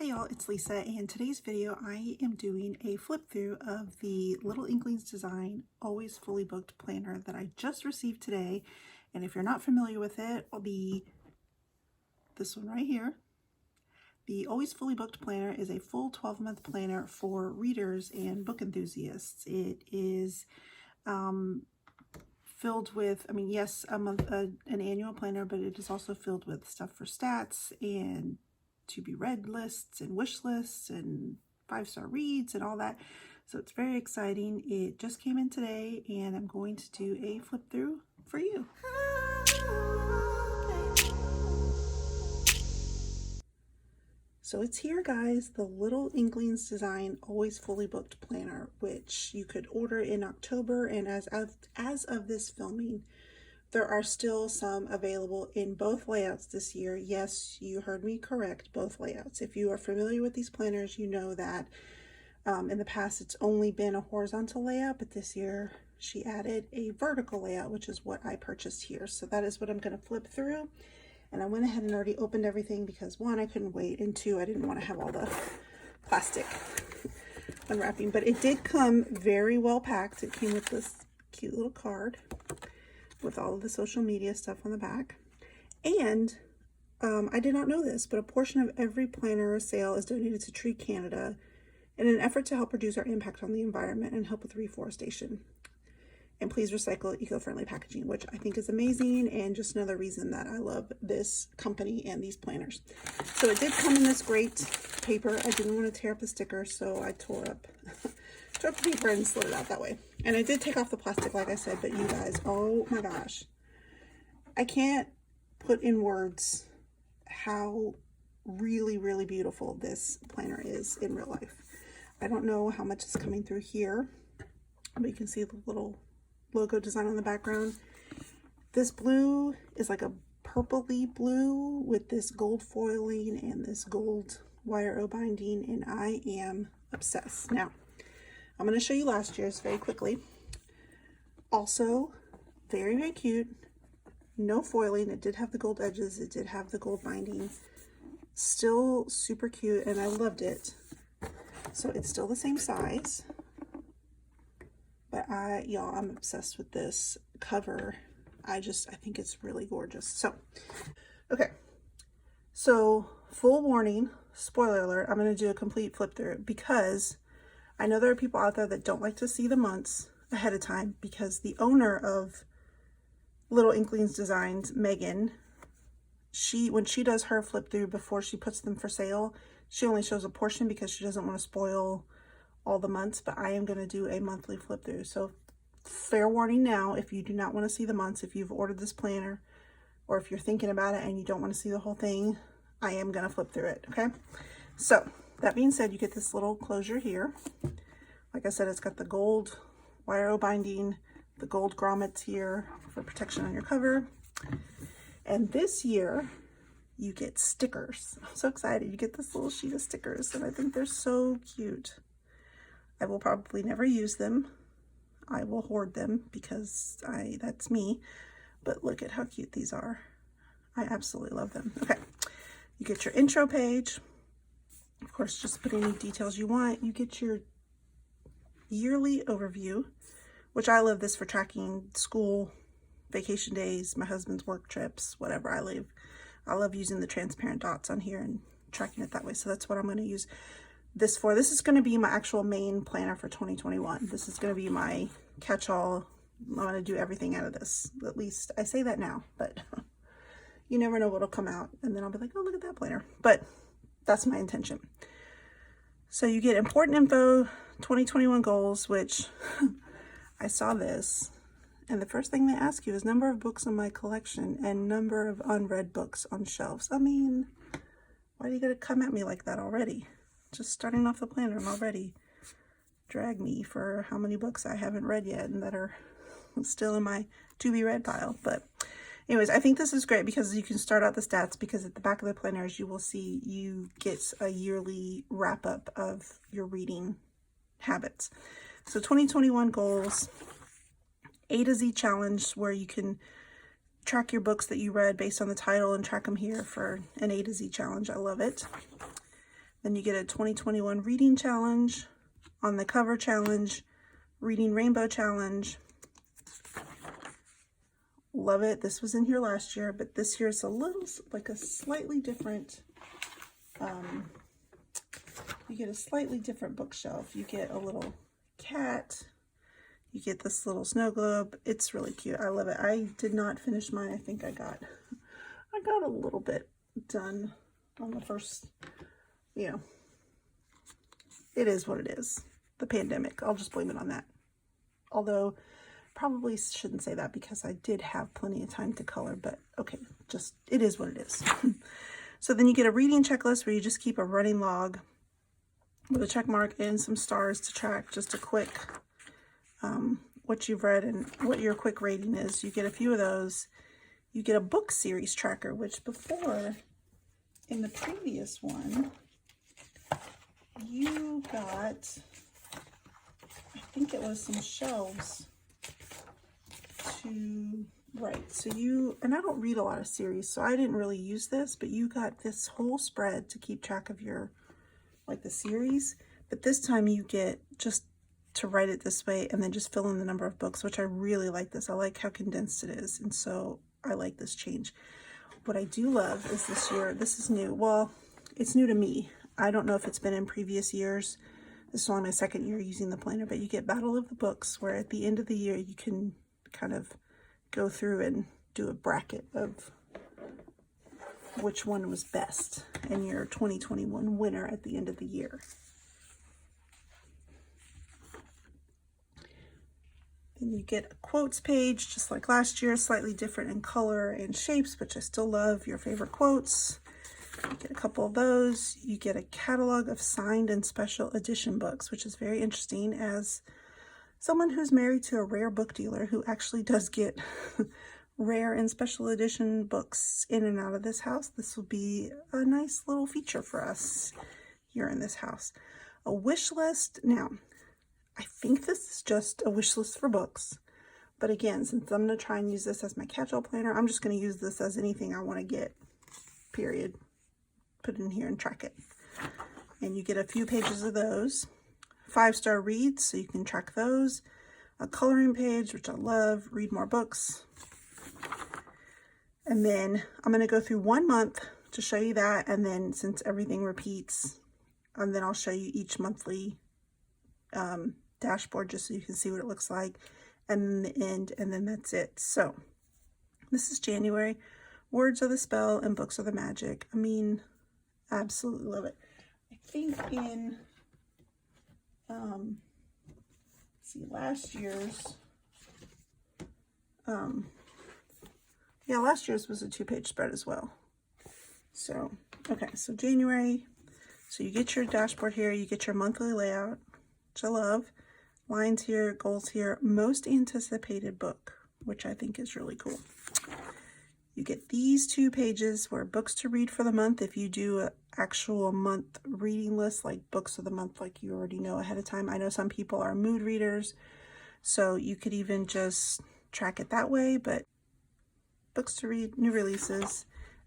Hey y'all, it's Lisa, and today's video I am doing a flip through of the Little Inklings Design Always Fully Booked planner that I just received today. And if you're not familiar with it, this one right here. The Always Fully Booked planner is a full 12-month planner for readers and book enthusiasts. It is filled with, yes, an annual planner, but it is also filled with stuff for stats and to be read lists and wish lists and 5-star reads and all that. So it's very exciting. It just came in today and I'm going to do a flip through for you. So it's here, guys, the Little Inklings Design Always Fully Booked planner, which you could order in October, and as of this filming, there are still some available in both layouts this year. Yes, you heard me correct, both layouts. If you are familiar with these planners, you know that in the past it's only been a horizontal layout, but this year she added a vertical layout, which is what I purchased here. So that is what I'm going to flip through. And I went ahead and already opened everything because 1, I couldn't wait, and 2, I didn't want to have all the plastic unwrapping. But it did come very well packed. It came with this cute little card with all of the social media stuff on the back. And I did not know this, but a portion of every planner sale is donated to Tree Canada in an effort to help reduce our impact on the environment and help with reforestation. And please recycle eco-friendly packaging, which I think is amazing, and just another reason that I love this company and these planners. So it did come in this great paper. I didn't want to tear up the sticker, so I tore up the paper and slid it out that way. And I did take off the plastic, like I said, but you guys, oh my gosh. I can't put in words how really, really beautiful this planner is in real life. I don't know how much is coming through here, but you can see the little logo design on the background. This blue is like a purpley blue with this gold foiling and this gold wire O binding, and I am obsessed. Now, I'm going to show you last year's very quickly. Also, very, very cute. No foiling. It did have the gold edges. It did have the gold binding. Still super cute, and I loved it. So it's still the same size. But y'all, I'm obsessed with this cover. I think it's really gorgeous. So, okay. So, full warning, spoiler alert, I'm going to do a complete flip through because I know there are people out there that don't like to see the months ahead of time, because the owner of Little Inklings Designs, Megan, when she does her flip through before she puts them for sale, she only shows a portion because she doesn't want to spoil all the months, but I am going to do a monthly flip through. So fair warning now, if you do not want to see the months, if you've ordered this planner, or if you're thinking about it and you don't want to see the whole thing, I am going to flip through it, okay? So that being said, you get this little closure here. Like I said, it's got the gold wire O binding, the gold grommets here for protection on your cover. And this year, you get stickers. I'm so excited. You get this little sheet of stickers, and I think they're so cute. I will probably never use them. I will hoard them because that's me. But look at how cute these are. I absolutely love them. Okay, you get your intro page. Of course, just put any details you want. You get your yearly overview, which I love this for tracking school, vacation days, my husband's work trips, whatever I live. I love using the transparent dots on here and tracking it that way. So that's what I'm going to use this for. This is going to be my actual main planner for 2021. This is going to be my catch-all. I'm going to do everything out of this. At least I say that now, but you never know what'll come out. And then I'll be like, oh, look at that planner. But that's my intention. So you get important info, 2021 goals, which I saw this. And the first thing they ask you is number of books in my collection and number of unread books on shelves. I mean, why do you gotta come at me like that already? Just starting off the planner and already drag me for how many books I haven't read yet and that are still in my to be read pile. But anyways, I think this is great because you can start out the stats, because at the back of the planners you will see you get a yearly wrap up of your reading habits. So 2021 goals, A to Z challenge, where you can track your books that you read based on the title and track them here for an A to Z challenge. I love it. Then you get a 2021 reading challenge, on the cover challenge, reading rainbow challenge. Love it. This was in here last year, but this year is a little, like a slightly different, you get a slightly different bookshelf. You get a little cat. You get this little snow globe. It's really cute. I love it. I did not finish mine. I think I got a little bit done on the first, you know, it is what it is. The pandemic. I'll just blame it on that. Although, probably shouldn't say that because I did have plenty of time to color, but okay, just, it is what it is. So then you get a reading checklist where you just keep a running log with a check mark and some stars to track just a quick what you've read and what your quick rating is. You get a few of those. You get a book series tracker, which before, in the previous one, you got, I think it was some shelves to, right, so you, and I don't read a lot of series, so I didn't really use this, but you got this whole spread to keep track of your, like the series, but this time you get just to write it this way and then just fill in the number of books, which I really like this. I like how condensed it is, and so I like this change. What I do love is this year, this is new. Well, it's new to me. I don't know if it's been in previous years. This is only my second year using the planner, but you get Battle of the Books, where at the end of the year you can kind of go through and do a bracket of which one was best and your 2021 winner at the end of the year. Then you get a quotes page, just like last year, slightly different in color and shapes, which I still love. Your favorite quotes. You get a couple of those. You get a catalog of signed and special edition books, which is very interesting as someone who's married to a rare book dealer who actually does get rare and special edition books in and out of this house. This will be a nice little feature for us here in this house. A wish list. Now, I think this is just a wish list for books. But again, since I'm going to try and use this as my catch-all planner, I'm just going to use this as anything I want to get, period. Put it in here and track it. And you get a few pages of those. 5-star reads, so you can track those. A coloring page, which I love. Read more books. And then I'm going to go through 1 month to show you that. And then since everything repeats, and then I'll show you each monthly dashboard just so you can see what it looks like, and then the end, and then that's it. So this is January. Words are the spell and books are the magic. I mean, I absolutely love it. I think in see, last year's yeah, last year's was a 2-page spread as well. So okay, so January, so you get your dashboard here, you get your monthly layout, which I love. Lines here, goals here, most anticipated book, which I think is really cool. You get these 2 pages where books to read for the month. If you do an actual month reading list, like books of the month, like you already know ahead of time. I know some people are mood readers, so you could even just track it that way, but books to read, new releases,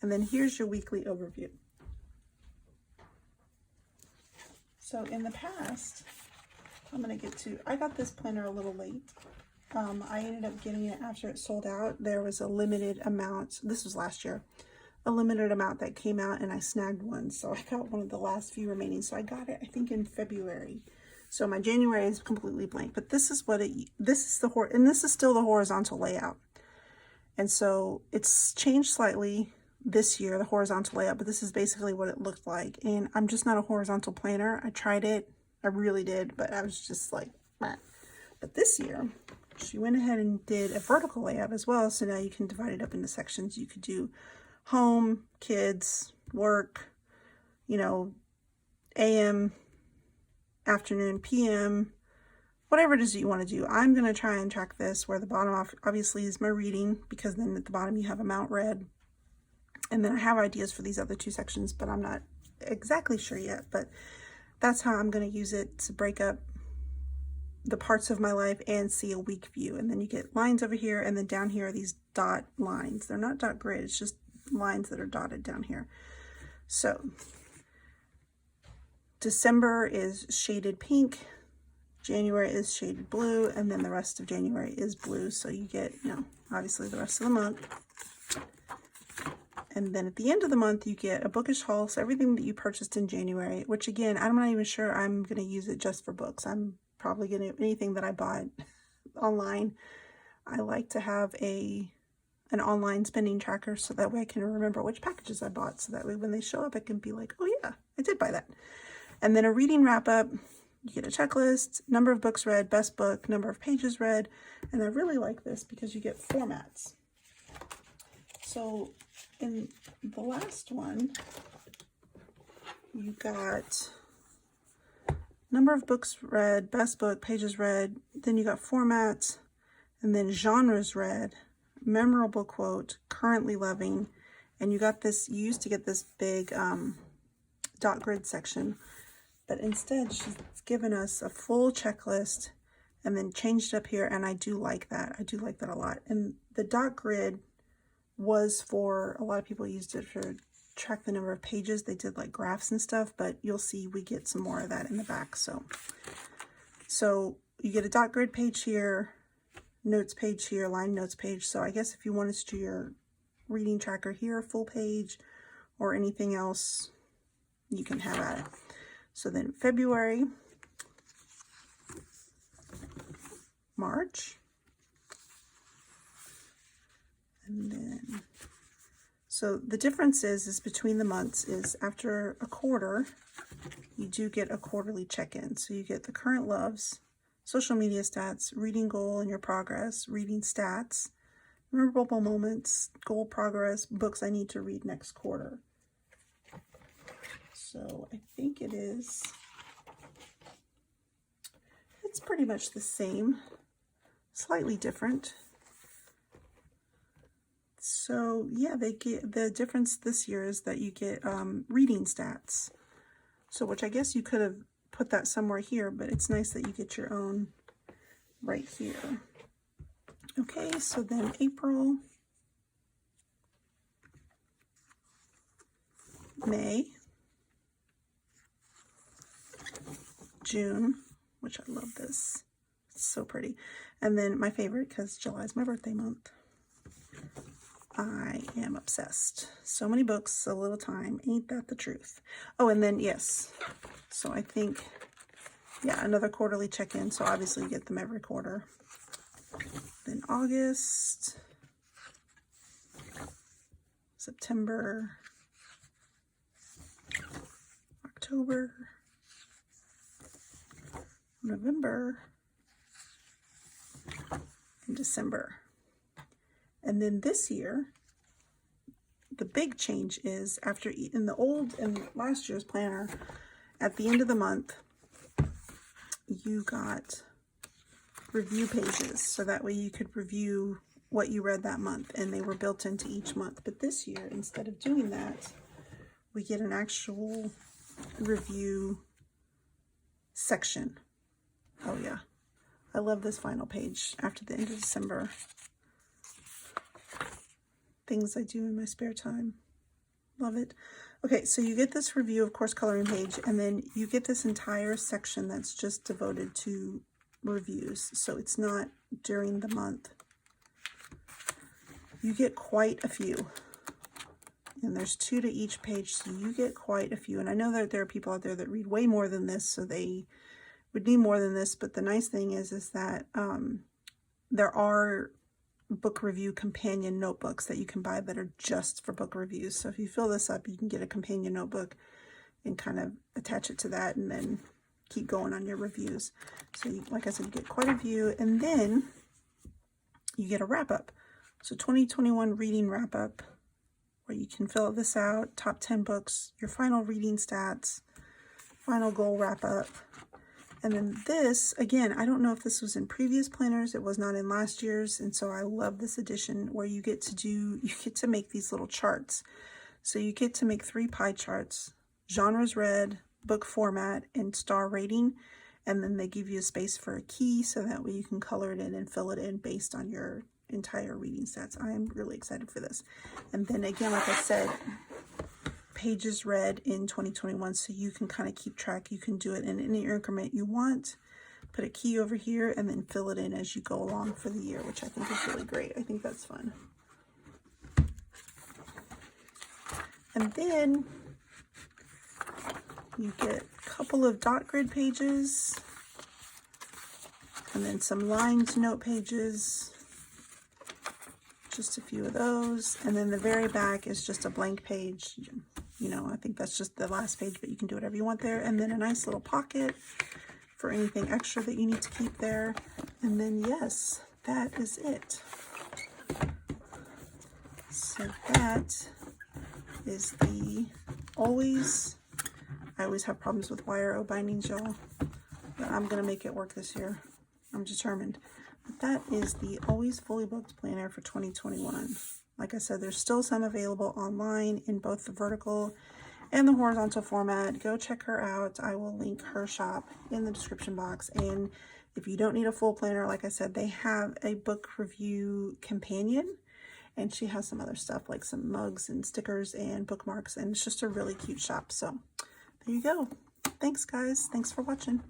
and then here's your weekly overview. So in the past, I'm going to get to, I got this planner a little late. I ended up getting it after it sold out. There was a limited amount, this was last year, a limited amount that came out, and I snagged one. So I got one of the last few remaining. So I got it, I think, in February. So my January is completely blank, but this is what this is still the horizontal layout. And so it's changed slightly this year, the horizontal layout, but this is basically what it looked like. And I'm just not a horizontal planner. I tried it. I really did, but I was just like, meh. But this year, she went ahead and did a vertical layout as well. So now you can divide it up into sections. You could do home, kids, work, you know, AM, afternoon, PM, whatever it is that you want to do. I'm going to try and track this where the bottom obviously is my reading, because then at the bottom you have amount read. And then I have ideas for these other 2 sections, but I'm not exactly sure yet. But that's how I'm going to use it to break up the parts of my life and see a week view. And then you get lines over here, and then down here are these dot lines. They're not dot grid, it's just lines that are dotted down here. So December is shaded pink, January is shaded blue, and then the rest of January is blue. So you get, you know, obviously the rest of the month. And then at the end of the month, you get a bookish haul. So everything that you purchased in January, which again, I'm not even sure I'm going to use it just for books. I'm probably going to, anything that I bought online, I like to have an online spending tracker so that way I can remember which packages I bought. So that way when they show up, I can be like, oh yeah, I did buy that. And then a reading wrap up, you get a checklist, number of books read, best book, number of pages read. And I really like this because you get formats. So in the last one, you got number of books read, best book, pages read, then you got formats, and then genres read, memorable quote, currently loving, and you got this, you used to get this big dot grid section, but instead she's given us a full checklist and then changed up here, and I do like that. I do like that a lot. And the dot grid was for, a lot of people used it for track the number of pages. They did like graphs and stuff, but you'll see we get some more of that in the back. So you get a dot grid page here, notes page here, line notes page. So I guess if you wanted to do your reading tracker here, full page, or anything else, you can have at it. So then February, March, and then, so the difference is between the months is after a quarter, you do get a quarterly check-in. So you get the current loves, social media stats, reading goal and your progress, reading stats, memorable moments, goal progress, books I need to read next quarter. So I think it's pretty much the same, slightly different. So yeah, they get, the difference this year is that you get reading stats. So which I guess you could have put that somewhere here, but it's nice that you get your own right here. Okay, so then April, May, June, which I love this. It's so pretty. And then my favorite, because July is my birthday month. I am obsessed. So many books, so little time. Ain't that the truth? Oh, and then, yes. So I think, yeah, another quarterly check-in. So obviously you get them every quarter. Then August, September, October, November, and December. And then this year, the big change is after, in the old and last year's planner, at the end of the month, you got review pages. So that way you could review what you read that month, and they were built into each month. But this year, instead of doing that, we get an actual review section. Oh yeah, I love this final page after the end of December. Things I do in my spare time. Love it. Okay, so you get this review of course coloring page, and then you get this entire section that's just devoted to reviews. So it's not during the month. You get quite a few. And there's 2 to each page, so you get quite a few. And I know that there are people out there that read way more than this, so they would need more than this. But the nice thing is that there are book review companion notebooks that you can buy that are just for book reviews. So if you fill this up, you can get a companion notebook and kind of attach it to that and then keep going on your reviews. So you, like I said, you get quite a few, and then you get a wrap up. So 2021 reading wrap up, where you can fill this out, top 10 books, your final reading stats, final goal wrap up. And then this, again, I don't know if this was in previous planners. It was not in last year's. And so I love this edition where you get to make these little charts. So you get to make 3 pie charts, genres read, book format, and star rating. And then they give you a space for a key so that way you can color it in and fill it in based on your entire reading stats. I am really excited for this. And then again, like I said, pages read in 2021, so you can kind of keep track. You can do it in any increment you want. Put a key over here and then fill it in as you go along for the year, which I think is really great. I think that's fun. And then you get a couple of dot grid pages and then some lined note pages, just a few of those. And then the very back is just a blank page. You know, I think that's just the last page, but you can do whatever you want there. And then a nice little pocket for anything extra that you need to keep there. And then, yes, that is it. So that is the I always have problems with YRO bindings, y'all, but I'm going to make it work this year. I'm determined. But that is the Always Fully Booked planner for 2021. Like I said, there's still some available online in both the vertical and the horizontal format. Go check her out. I will link her shop in the description box. And if you don't need a full planner, like I said, they have a book review companion, and she has some other stuff like some mugs and stickers and bookmarks, and it's just a really cute shop. So there you go. Thanks, guys. Thanks for watching.